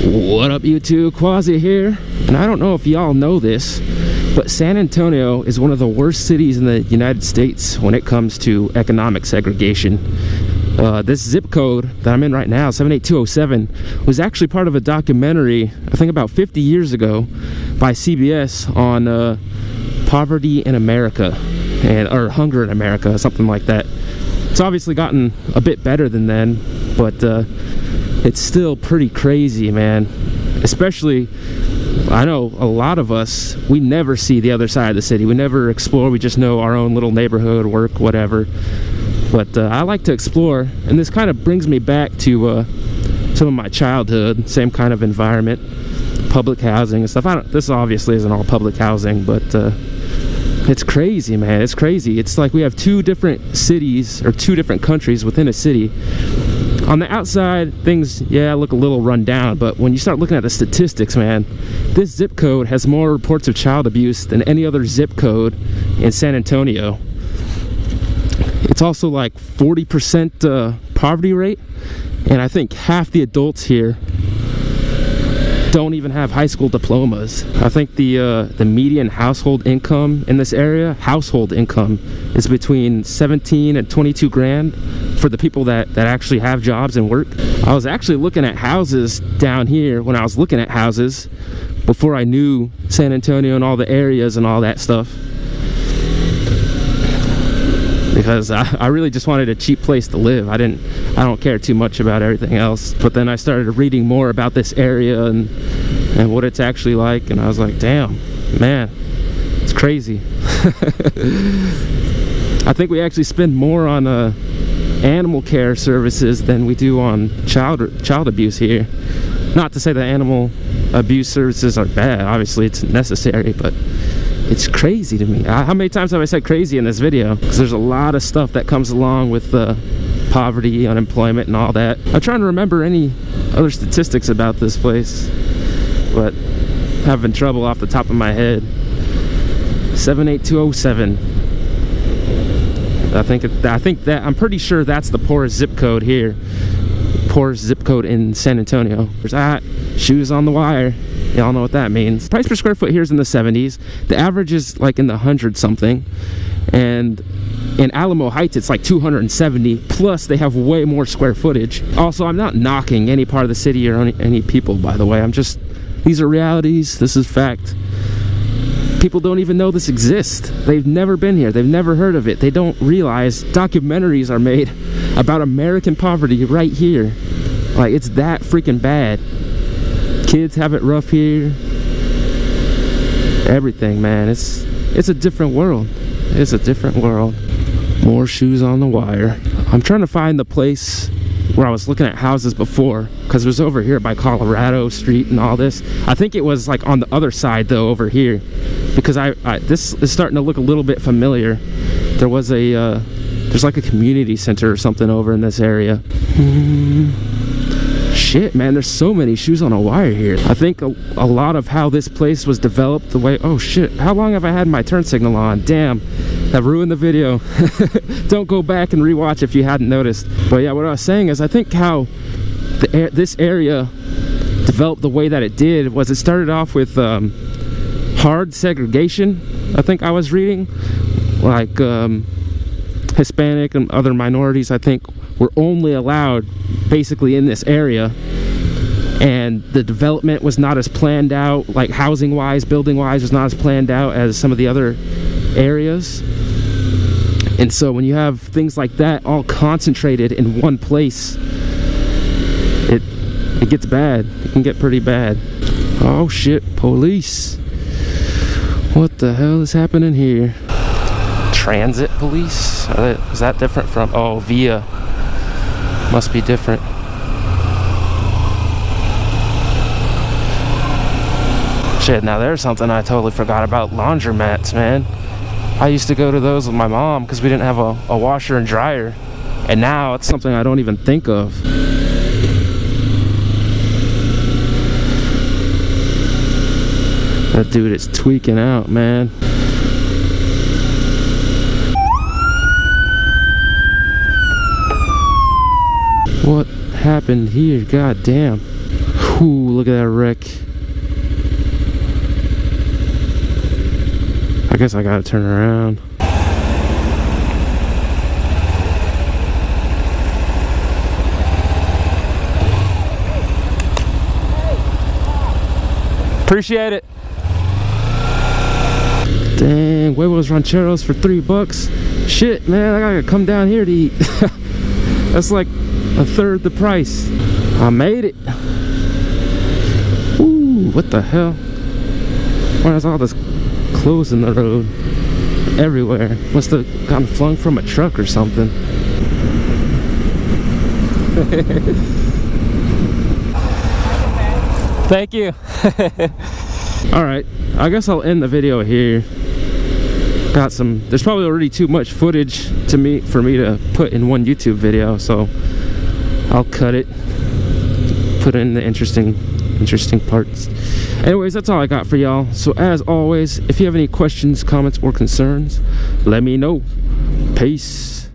What up, YouTube? Quasi here, and I don't know if y'all know this, but San Antonio is one of the worst cities in the United States when it comes to economic segregation. This zip code that I'm in right now, 78207, was actually part of a documentary, I think about 50 years ago, by CBS on poverty in America, or hunger in America, something like that. It's obviously gotten a bit better than then, but it's still pretty crazy, man. Especially, I know a lot of us, we never see the other side of the city. We never explore. We just know our own little neighborhood, work, whatever. But I like to explore, and this kind of brings me back to some of my childhood. Same kind of environment, public housing and stuff. This obviously isn't all public housing, but it's crazy, man. It's crazy. It's like we have two different cities, or two different countries within a city. On the outside, things, yeah, look a little run down, but when you start looking at the statistics, man, this zip code has more reports of child abuse than any other zip code in San Antonio. It's also like 40% poverty rate, and I think half the adults here don't even have high school diplomas. I think the median household income in this area, is between 17 and 22 grand for the people that actually have jobs and work. I was actually looking at houses down here when I was looking at houses before I knew San Antonio and all the areas and all that stuff, because I really just wanted a cheap place to live. I don't care too much about everything else. But then I started reading more about this area and what it's actually like, and I was like, damn, man, it's crazy. I think we actually spend more on animal care services than we do on child abuse here. Not to say that animal abuse services are bad. Obviously, it's necessary, but it's crazy to me. How many times have I said crazy in this video? Because there's a lot of stuff that comes along with poverty, unemployment, and all that. I'm trying to remember any other statistics about this place, but having trouble off the top of my head. 78207. I'm pretty sure that's the poorest zip code here. Poorest zip code in San Antonio. There's that. Shoes on the wire. Y'all know what that means. Price per square foot here is in the 70s. The average is like in the 100 something. And in Alamo Heights, it's like 270. Plus, they have way more square footage. Also, I'm not knocking any part of the city or any people, by the way. These are realities. This is fact. People don't even know this exists. They've never been here. They've never heard of it. They don't realize documentaries are made about American poverty right here. Like, it's that freaking bad. Kids have it rough here. Everything, man. It's a different world. It's a different world. More shoes on the wire. I'm trying to find the place where I was looking at houses before, because it was over here by Colorado Street and all this. I think it was like on the other side though, over here, because this is starting to look a little bit familiar. There was there's like a community center or something over in this area. Shit, man, there's so many shoes on a wire here. I think a lot of how this place was developed, the way, oh shit, how long have I had my turn signal on? Damn, I've ruined the video. Don't go back and rewatch if you hadn't noticed. But yeah, what I was saying is, I think how this area developed the way that it did was it started off with hard segregation. I think I was reading, like Hispanic and other minorities, I think, were only allowed basically in this area, and the development was not as planned out, like housing wise, building wise, was not as planned out as some of the other areas. And so when you have things like that all concentrated in one place, it gets bad. It can get pretty bad. Oh shit, police. What the hell is happening here? Transit police? Is that different from, oh, VIA. Must be different. Shit, now there's something I totally forgot about. Laundromats, man. I used to go to those with my mom because we didn't have a washer and dryer. And now it's something I don't even think of. That dude is tweaking out, man. What happened here? God damn. Ooh, look at that wreck. I guess I gotta turn around. Appreciate it. Dang, huevos rancheros for $3. Shit, man, I gotta come down here to eat. That's like a third the price. I made it. Ooh, what the hell? Why is all this clothes in the road? Everywhere. Must have gotten flung from a truck or something. Thank you. Alright, I guess I'll end the video here. There's probably already too much footage for me to put in one YouTube video, so I'll cut it, put in the interesting parts. Anyways, that's all I got for y'all. So as always, if you have any questions, comments, or concerns, let me know. Peace.